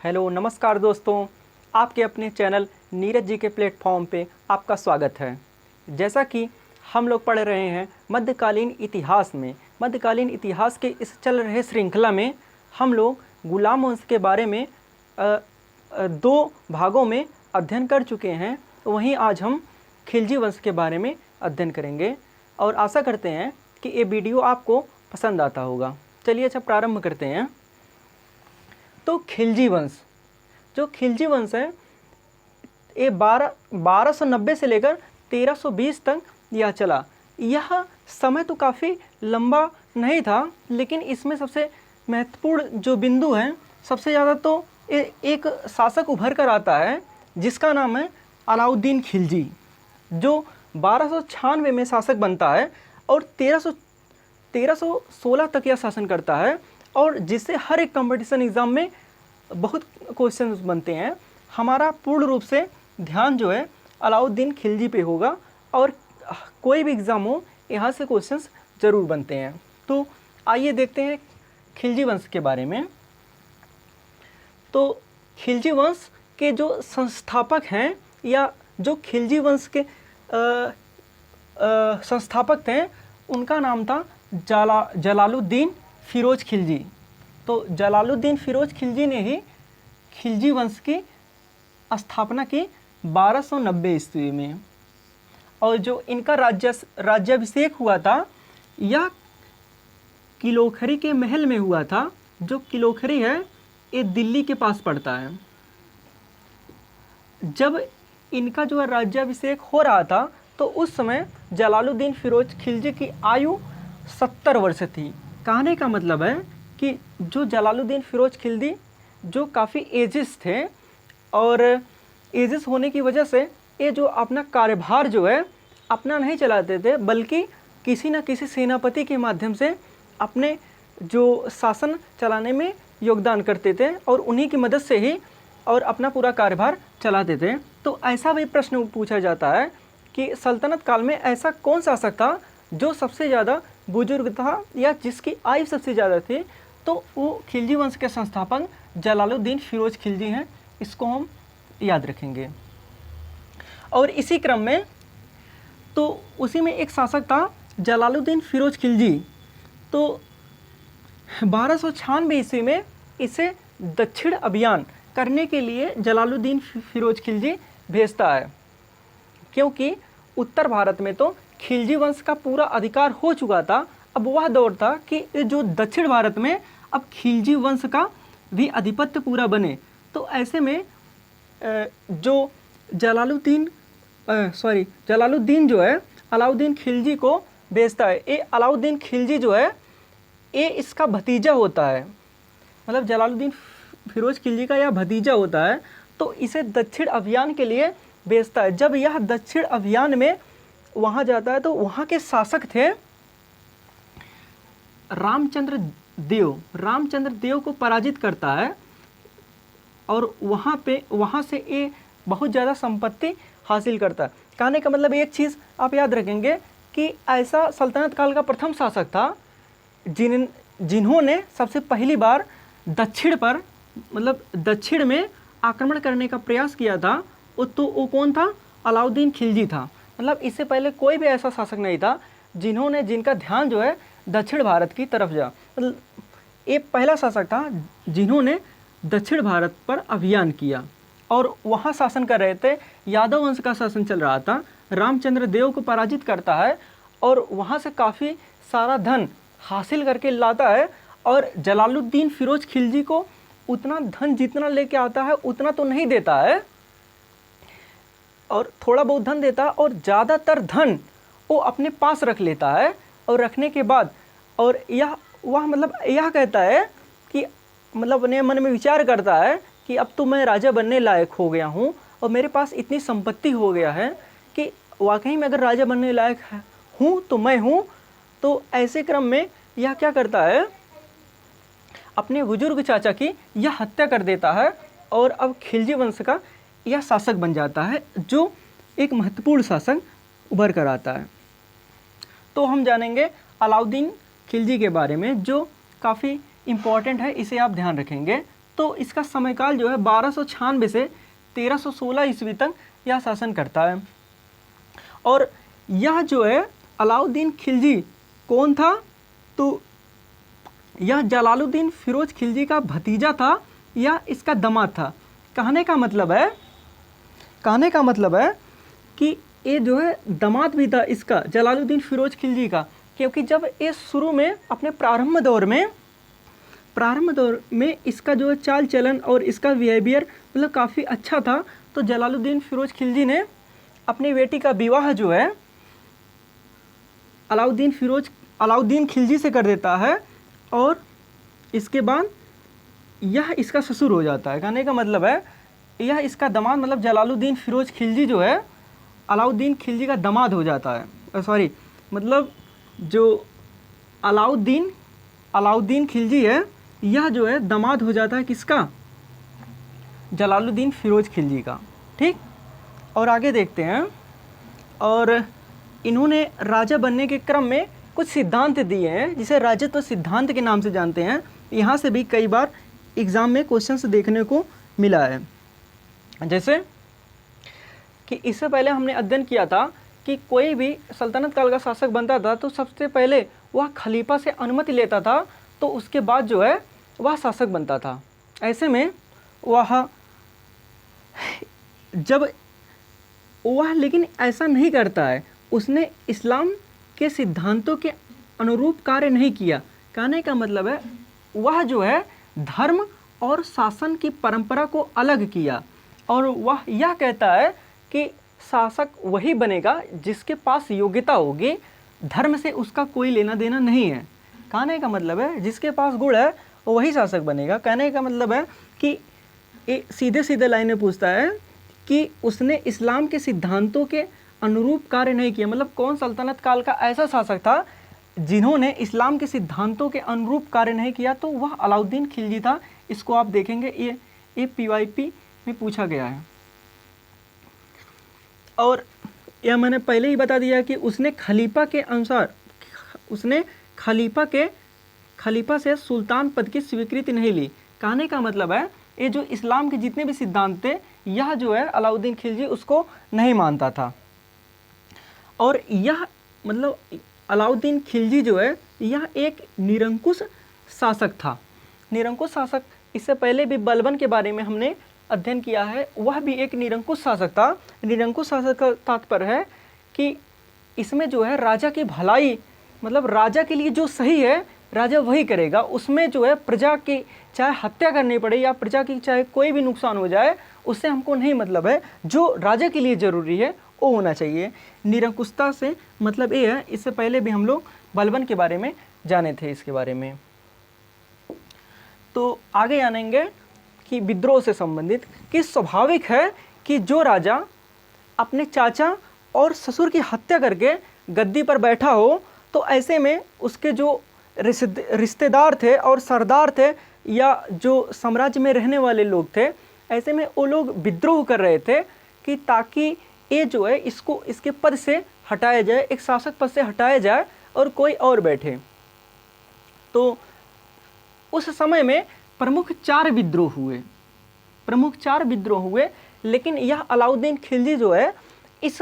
Hello नमस्कार दोस्तों, आपके अपने चैनल नीरज जी के प्लेटफॉर्म पे आपका स्वागत है। जैसा कि हम लोग पढ़ रहे हैं मध्यकालीन इतिहास के इस चल रहे श्रृंखला में हम लोग गुलाम वंश के बारे में दो भागों में अध्ययन कर चुके हैं। वहीं आज हम खिलजी वंश के बारे में अध्ययन करेंगे और आशा करते हैं कि ये वीडियो आपको पसंद आता होगा। चलिए अच्छा प्रारंभ करते हैं। तो खिलजी वंश है ये 1290 से लेकर 1320 तक यह चला। यह समय तो काफ़ी लंबा नहीं था, लेकिन इसमें सबसे महत्वपूर्ण जो बिंदु है, सबसे ज़्यादा तो एक शासक उभर कर आता है जिसका नाम है अलाउद्दीन खिलजी, जो 1296 में शासक बनता है और 1316 तक यह शासन करता है, और जिससे हर एक कंपटीशन एग्ज़ाम में बहुत क्वेश्चंस बनते हैं। हमारा पूर्ण रूप से ध्यान जो है अलाउद्दीन खिलजी पे होगा और कोई भी एग्ज़ाम हो यहाँ से क्वेश्चंस ज़रूर बनते हैं। तो आइए देखते हैं खिलजी वंश के बारे में। तो खिलजी वंश के जो संस्थापक हैं या जो खिलजी वंश के संस्थापक थे, उनका नाम था जलालुद्दीन फिरोज खिलजी। तो जलालुद्दीन फिरोज खिलजी ने ही खिलजी वंश की स्थापना की 1290 ईस्वी में, और जो इनका राज्याभिषेक हुआ था यह किलोखरी के महल में हुआ था। जो किलोखरी है ये दिल्ली के पास पड़ता है। जब इनका जो राज्याभिषेक हो रहा था तो उस समय जलालुद्दीन फिरोज खिलजी की आयु 70 वर्ष थी। कहने का मतलब है कि जो जलालुद्दीन फिरोज खिलजी जो काफ़ी एजिस थे, और एजिस होने की वजह से ये जो अपना कार्यभार जो है अपना नहीं चलाते थे, बल्कि किसी न किसी सेनापति के माध्यम से अपने जो शासन चलाने में योगदान करते थे और उन्हीं की मदद से ही और अपना पूरा कार्यभार चलाते थे। तो ऐसा भी प्रश्न पूछा जाता है कि सल्तनत काल में ऐसा कौन शासक था जो सबसे ज़्यादा बुजुर्ग था या जिसकी आयु सबसे ज़्यादा थी, तो वो खिलजी वंश के संस्थापक जलालुद्दीन फिरोज खिलजी हैं। इसको हम याद रखेंगे। और इसी क्रम में तो उसी में एक शासक था जलालुद्दीन फिरोज खिलजी। तो 1296 ईस्वी में इसे दक्षिण अभियान करने के लिए जलालुद्दीन फिरोज खिलजी भेजता है, क्योंकि उत्तर भारत में तो खिलजी वंश का पूरा अधिकार हो चुका था। अब वह दौर था कि जो दक्षिण भारत में अब खिलजी वंश का भी आधिपत्य पूरा बने। तो ऐसे में जो जलालुद्दीन जो है अलाउद्दीन खिलजी को भेजता है। ये अलाउद्दीन खिलजी जो है ये इसका भतीजा होता है, मतलब जलालुद्दीन फिरोज खिलजी का यह भतीजा होता है। तो इसे दक्षिण अभियान के लिए भेजता है। जब यह दक्षिण अभियान में वहाँ जाता है तो वहाँ के शासक थे रामचंद्र देव को पराजित करता है, और वहाँ से ये बहुत ज़्यादा संपत्ति हासिल करता है। कहने का मतलब एक चीज़ आप याद रखेंगे कि ऐसा सल्तनत काल का प्रथम शासक था जिन्होंने सबसे पहली बार दक्षिण में आक्रमण करने का प्रयास किया था। वो कौन था? अलाउद्दीन खिलजी था। मतलब इससे पहले कोई भी ऐसा शासक नहीं था जिनका ध्यान जो है दक्षिण भारत की तरफ जा। मतलब ये पहला शासक था जिन्होंने दक्षिण भारत पर अभियान किया और वहाँ शासन कर रहे थे। यादव वंश का शासन चल रहा था। रामचंद्र देव को पराजित करता है और वहाँ से काफ़ी सारा धन हासिल करके लाता है, और जलालुद्दीन फिरोज खिलजी को उतना धन जितना लेके आता है उतना तो नहीं देता है, और थोड़ा बहुत धन देता है, और ज़्यादातर धन वो अपने पास रख लेता है। और रखने के बाद और यह कहता है कि मतलब अपने मन में विचार करता है कि अब तो मैं राजा बनने लायक हो गया हूँ और मेरे पास इतनी संपत्ति हो गया है कि वाकई में अगर राजा बनने लायक हूँ तो मैं हूँ। तो ऐसे क्रम में यह क्या करता है, अपने बुजुर्ग चाचा की यह हत्या कर देता है और अब खिलजी वंश का यह शासक बन जाता है, जो एक महत्वपूर्ण शासक उभर कर आता है। तो हम जानेंगे अलाउद्दीन खिलजी के बारे में, जो काफ़ी इम्पॉर्टेंट है, इसे आप ध्यान रखेंगे। तो इसका समयकाल जो है 1296 से 1316 ईस्वी तक यह शासन करता है। और यह जो है अलाउद्दीन खिलजी कौन था? तो यह जलालुद्दीन फिरोज खिलजी का भतीजा था या इसका दामाद था। कहने का मतलब है कि ये जो है दामाद भी था इसका, जलालुद्दीन फिरोज खिलजी का, क्योंकि जब ये शुरू में अपने प्रारंभ दौर में इसका जो चाल चलन और इसका बिहेवियर मतलब काफ़ी अच्छा था, तो जलालुद्दीन फिरोज खिलजी ने अपनी बेटी का विवाह जो है अलाउद्दीन खिलजी से कर देता है, और इसके बाद यह इसका ससुर हो जाता है। कहने का मतलब है यह इसका दामाद, मतलब जलालुद्दीन फिरोज खिलजी जो है अलाउद्दीन खिलजी का दामाद हो जाता है। सॉरी, मतलब जो अलाउद्दीन खिलजी है यह जो है दामाद हो जाता है किसका? जलालुद्दीन फिरोज खिलजी का। ठीक, और आगे देखते हैं। और इन्होंने राजा बनने के क्रम में कुछ सिद्धांत दिए हैं जिसे राजत्व सिद्धांत के नाम से जानते हैं। यहाँ से भी कई बार एग्ज़ाम में क्वेश्चंस देखने को मिला है। जैसे कि इससे पहले हमने अध्ययन किया था कि कोई भी सल्तनत काल का शासक बनता था तो सबसे पहले वह खलीफा से अनुमति लेता था, तो उसके बाद जो है वह शासक बनता था। ऐसे में वह लेकिन ऐसा नहीं करता है, उसने इस्लाम के सिद्धांतों के अनुरूप कार्य नहीं किया। कहने का मतलब है वह जो है धर्म और शासन की परंपरा को अलग किया, और वह यह कहता है कि शासक वही बनेगा जिसके पास योग्यता होगी, धर्म से उसका कोई लेना देना नहीं है। कहने का मतलब है जिसके पास गुण है वही शासक बनेगा। कहने का मतलब है कि सीधे सीधे लाइनें पूछता है कि उसने इस्लाम के सिद्धांतों के अनुरूप कार्य नहीं किया। मतलब कौन सल्तनत काल का ऐसा शासक था जिन्होंने इस्लाम के सिद्धांतों के अनुरूप कार्य नहीं किया? तो वह अलाउद्दीन खिलजी था। इसको आप देखेंगे ये PYP में पूछा गया है। और यह मैंने पहले ही बता दिया कि उसने खलीफा के अनुसार खलीफा से सुल्तान पद की स्वीकृति नहीं ली। कहने का मतलब है ये जो इस्लाम के जितने भी सिद्धांत थे यह जो है अलाउद्दीन खिलजी उसको नहीं मानता था। और यह मतलब अलाउद्दीन खिलजी जो है यह एक निरंकुश शासक था। निरंकुश शासक, इससे पहले भी बलबन के बारे में हमने अध्ययन किया है, वह भी एक निरंकुश शासक था। निरंकुश शासक का तात्पर्य है कि इसमें जो है राजा की भलाई, मतलब राजा के लिए जो सही है राजा वही करेगा। उसमें जो है प्रजा की चाहे हत्या करनी पड़े या प्रजा की चाहे कोई भी नुकसान हो जाए उससे हमको नहीं मतलब है, जो राजा के लिए ज़रूरी है वो होना चाहिए। निरंकुशता से मतलब ये है, इससे पहले भी हम लोग बलबन के बारे में जाने थे इसके बारे में। तो आगे जानेंगे कि विद्रोह से संबंधित कि स्वाभाविक है कि जो राजा अपने चाचा और ससुर की हत्या करके गद्दी पर बैठा हो तो ऐसे में उसके जो रिश्तेदार थे और सरदार थे या जो साम्राज्य में रहने वाले लोग थे, ऐसे में वो लोग विद्रोह कर रहे थे कि ताकि ये जो है इसको इसके पद से हटाया जाए, एक शासक पद से हटाया जाए और कोई और बैठे। तो उस समय में प्रमुख चार विद्रोह हुए, लेकिन यह अलाउद्दीन खिलजी जो है इस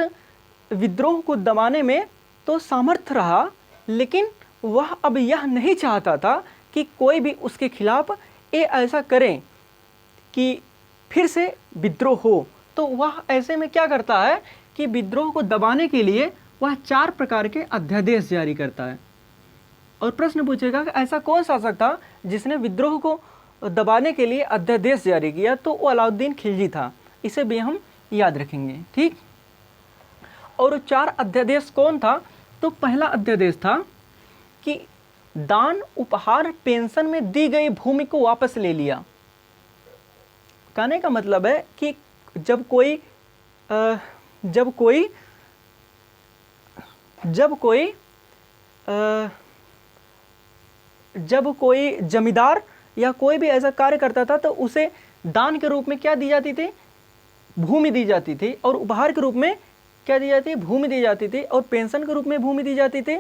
विद्रोह को दबाने में तो सामर्थ्य रहा, लेकिन वह अब यह नहीं चाहता था कि कोई भी उसके खिलाफ ये ऐसा करें कि फिर से विद्रोह हो। तो वह ऐसे में क्या करता है कि विद्रोह को दबाने के लिए वह 4 प्रकार के अध्यादेश जारी करता है। और प्रश्न पूछेगा कि ऐसा कौन शासक था जिसने विद्रोह को दबाने के लिए अध्यादेश जारी किया? तो वो अलाउद्दीन खिलजी था। इसे भी हम याद रखेंगे, ठीक। और 4 अध्यादेश कौन था? तो पहला अध्यादेश था कि दान, उपहार, पेंशन में दी गई भूमि को वापस ले लिया। कहने का मतलब है कि जब कोई जमींदार या कोई भी ऐसा कार्य करता था तो उसे दान के रूप में क्या दी जाती थी? भूमि दी जाती थी। और उपहार के रूप में क्या दी जाती है? भूमि दी जाती थी। और पेंशन के रूप में भूमि दी जाती थी।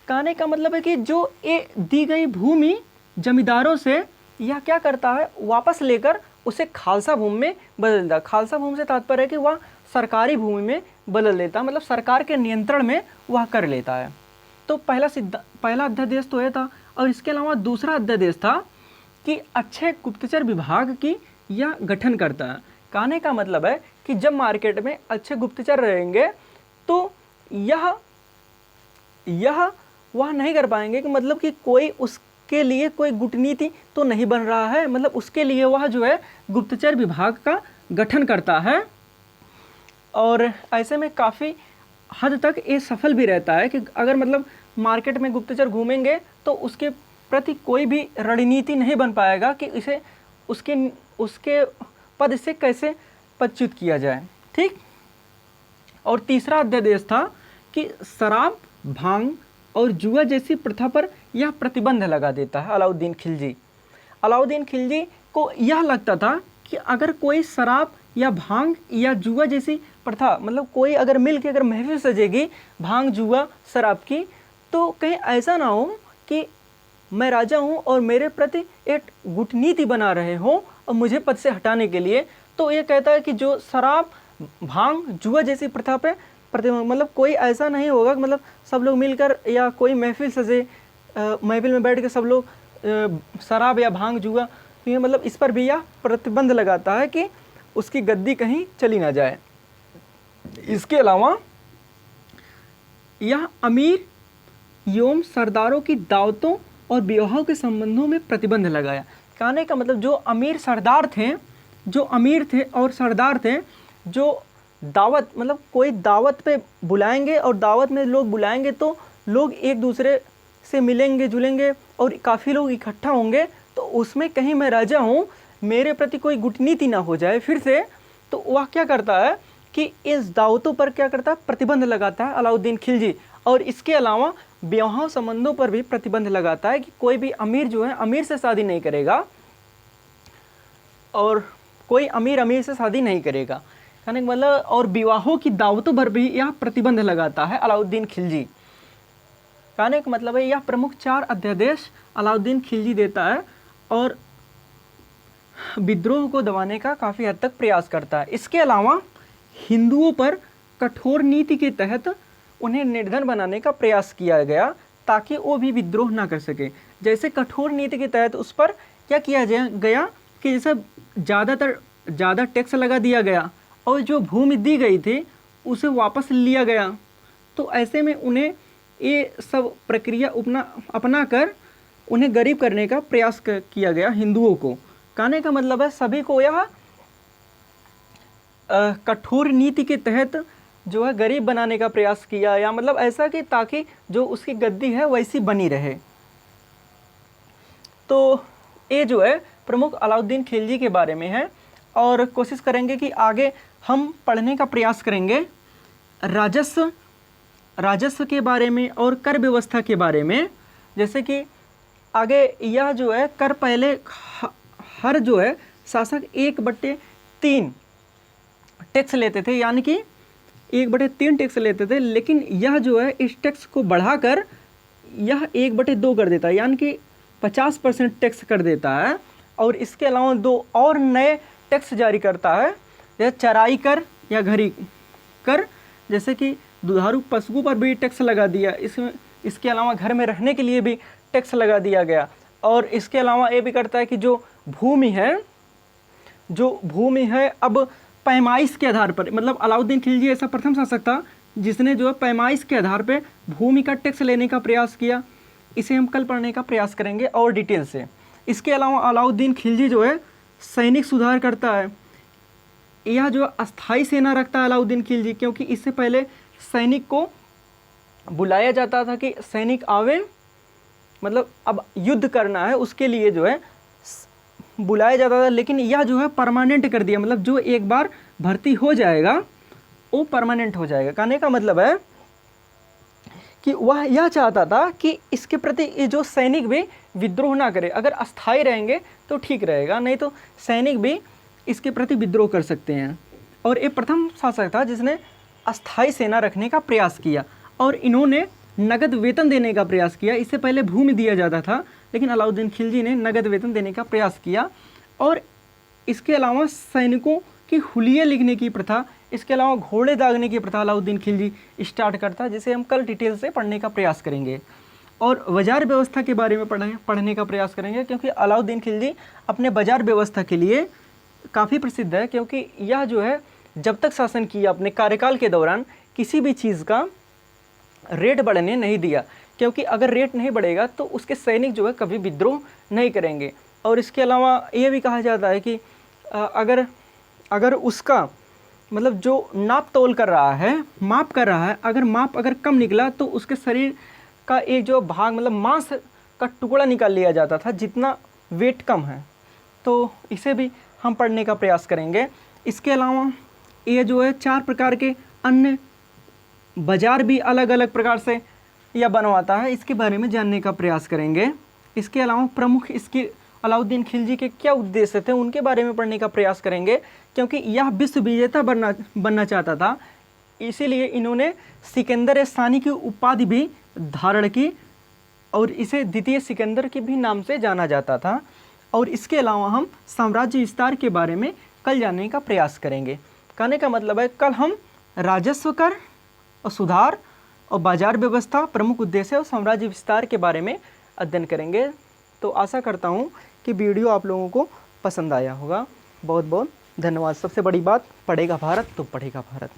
कहने का मतलब है कि जो ये दी गई भूमि जमींदारों से यह क्या करता है, वापस लेकर उसे खालसा भूमि में बदल देता है। खालसा भूमि से तात्पर्य है कि वह सरकारी भूमि में बदल देता है, मतलब सरकार के नियंत्रण में वह कर लेता है। तो पहला अध्यादेश तो यह था। और इसके अलावा दूसरा अध्यादेश था कि अच्छे गुप्तचर विभाग की यह गठन करता है। कहने का मतलब है कि जब मार्केट में अच्छे गुप्तचर रहेंगे तो यह वह नहीं कर पाएंगे कि मतलब कि कोई उसके लिए कोई कूटनीति तो नहीं बन रहा है, मतलब उसके लिए वह जो है गुप्तचर विभाग का गठन करता है। और ऐसे में काफ़ी हद तक ये सफल भी रहता है कि अगर मतलब मार्केट में गुप्तचर घूमेंगे तो उसके प्रति कोई भी रणनीति नहीं बन पाएगा कि इसे उसके पद से कैसे पदच्युत किया जाए। ठीक। और तीसरा अध्यादेश था कि शराब, भांग और जुआ जैसी प्रथा पर यह प्रतिबंध लगा देता है अलाउद्दीन खिलजी। अलाउद्दीन खिलजी को यह लगता था कि अगर कोई शराब या भांग या जुआ जैसी प्रथा, मतलब कोई अगर मिल के अगर महफिल सजेगी भांग, जुआ, शराब की, तो कहीं ऐसा ना हो कि मैं राजा हूँ और मेरे प्रति एक कूटनीति बना रहे हों और मुझे पद से हटाने के लिए। तो ये कहता है कि जो शराब, भांग, जुआ जैसी प्रथा पे प्रतिबंध, मतलब कोई ऐसा नहीं होगा कि मतलब सब लोग मिलकर या कोई महफिल सजे, महफिल में बैठ के सब लोग शराब या भांग, जुआ, तो ये मतलब इस पर भी यह प्रतिबंध लगाता है कि उसकी गद्दी कहीं चली ना जाए। इसके अलावा यह अमीर एवं सरदारों की दावतों और विवाहों के संबंधों में प्रतिबंध लगाया। कहने का मतलब जो अमीर सरदार थे, जो अमीर थे और सरदार थे, जो दावत, मतलब कोई दावत पे बुलाएंगे और दावत में लोग बुलाएंगे तो लोग एक दूसरे से मिलेंगे जुलेंगे और काफ़ी लोग इकट्ठा होंगे, तो उसमें कहीं मैं राजा हूँ, मेरे प्रति कोई कूटनीति ना हो जाए फिर से। तो वह क्या करता है कि इस दावतों पर क्या करता है, प्रतिबंध लगाता है अलाउद्दीन खिलजी। और इसके अलावा विवाह संबंधों पर भी प्रतिबंध लगाता है कि कोई भी अमीर जो है अमीर से शादी नहीं करेगा और कोई अमीर से शादी नहीं करेगा। कहने का मतलब, और विवाहों की दावतों पर भी यह प्रतिबंध लगाता है अलाउद्दीन खिलजी। कहने का मतलब है यह प्रमुख 4 अध्यादेश अलाउद्दीन खिलजी देता है और विद्रोह को दबाने का काफ़ी हद तक प्रयास करता है। इसके अलावा हिंदुओं पर कठोर नीति के तहत उन्हें निर्धन बनाने का प्रयास किया गया ताकि वो भी विद्रोह ना कर सके। जैसे कठोर नीति के तहत उस पर क्या किया गया कि जैसे ज़्यादा टैक्स लगा दिया गया और जो भूमि दी गई थी उसे वापस लिया गया। तो ऐसे में उन्हें ये सब प्रक्रिया अपना कर उन्हें गरीब करने का प्रयास किया गया हिंदुओं को। कहने का मतलब है सभी को यह कठोर नीति के तहत जो है गरीब बनाने का प्रयास किया, या मतलब ऐसा कि ताकि जो उसकी गद्दी है वैसी बनी रहे। तो ये जो है प्रमुख अलाउद्दीन खिलजी के बारे में है। और कोशिश करेंगे कि आगे हम पढ़ने का प्रयास करेंगे राजस्व के बारे में और कर व्यवस्था के बारे में। जैसे कि आगे यह जो है कर पहले हर जो है शासक 1/3 टैक्स लेते थे, यानी कि 1/3 टैक्स लेते थे, लेकिन यह जो है इस टैक्स को बढ़ाकर यह 1/2 कर देता है, यानी कि 50% टैक्स कर देता है। और इसके अलावा 2 और नए टैक्स जारी करता है, जैसे चराई कर या घरी कर, जैसे कि दुधारू पशुओं पर भी टैक्स लगा दिया। इसके अलावा घर में रहने के लिए भी टैक्स लगा दिया गया। और इसके अलावा ये भी करता है कि जो भूमि है अब पैमाइश के आधार पर, मतलब अलाउद्दीन खिलजी ऐसा प्रथम शासक था जिसने जो है पैमाइश के आधार पर भूमि का टैक्स लेने का प्रयास किया। इसे हम कल पढ़ने का प्रयास करेंगे और डिटेल से। इसके अलावा अलाउद्दीन खिलजी जो है सैनिक सुधार करता है। यह जो अस्थाई सेना रखता है अलाउद्दीन खिलजी, क्योंकि इससे पहले सैनिक को बुलाया जाता था कि सैनिक आवे, मतलब अब युद्ध करना है उसके लिए जो है बुलाया जाता था, लेकिन यह जो है परमानेंट कर दिया, मतलब जो एक बार भर्ती हो जाएगा वो परमानेंट हो जाएगा। कहने का मतलब है कि वह यह चाहता था कि इसके प्रति जो सैनिक भी विद्रोह ना करे। अगर अस्थाई रहेंगे तो ठीक रहेगा, नहीं तो सैनिक भी इसके प्रति विद्रोह कर सकते हैं। और ये प्रथम शासक था जिसने अस्थाई सेना रखने का प्रयास किया। और इन्होंने नगद वेतन देने का प्रयास किया। इससे पहले भूमि दिया जाता था, लेकिन अलाउद्दीन खिलजी ने नगद वेतन देने का प्रयास किया। और इसके अलावा सैनिकों की हुलिये लिखने की प्रथा, इसके अलावा घोड़े दागने की प्रथा अलाउद्दीन खिलजी स्टार्ट करता, जिसे हम कल डिटेल से पढ़ने का प्रयास करेंगे। और बाजार व्यवस्था के बारे में पढ़ने का प्रयास करेंगे, क्योंकि अलाउद्दीन खिलजी अपने बाजार व्यवस्था के लिए काफ़ी प्रसिद्ध है, क्योंकि यह जो है जब तक शासन किया अपने कार्यकाल के दौरान किसी भी चीज़ का रेट बढ़ने नहीं दिया, क्योंकि अगर रेट नहीं बढ़ेगा तो उसके सैनिक जो है कभी विद्रोह नहीं करेंगे। और इसके अलावा ये भी कहा जाता है कि अगर उसका मतलब जो नाप तोल कर रहा है, माप कर रहा है, अगर माप अगर कम निकला तो उसके शरीर का एक जो भाग मतलब मांस का टुकड़ा निकाल लिया जाता था जितना वेट कम है। तो इसे भी हम पढ़ने का प्रयास करेंगे। इसके अलावा ये जो है 4 प्रकार के अन्य बाजार भी अलग अलग प्रकार से यह बनवाता है, इसके बारे में जानने का प्रयास करेंगे। इसके अलावा प्रमुख इसके अलाउद्दीन खिलजी के क्या उद्देश्य थे उनके बारे में पढ़ने का प्रयास करेंगे, क्योंकि यह विश्व विजेता बनना चाहता था, इसीलिए इन्होंने सिकंदर सानी की उपाधि भी धारण की और इसे द्वितीय सिकंदर के भी नाम से जाना जाता था। और इसके अलावा हम साम्राज्य विस्तार के बारे में कल जानने का प्रयास करेंगे। कहने का मतलब है कल हम राजस्व कर और सुधार और बाजार व्यवस्था, प्रमुख उद्देश्य और साम्राज्य विस्तार के बारे में अध्ययन करेंगे। तो आशा करता हूँ कि वीडियो आप लोगों को पसंद आया होगा। बहुत बहुत धन्यवाद। सबसे बड़ी बात, पढ़ेगा भारत तो पढ़ेगा भारत।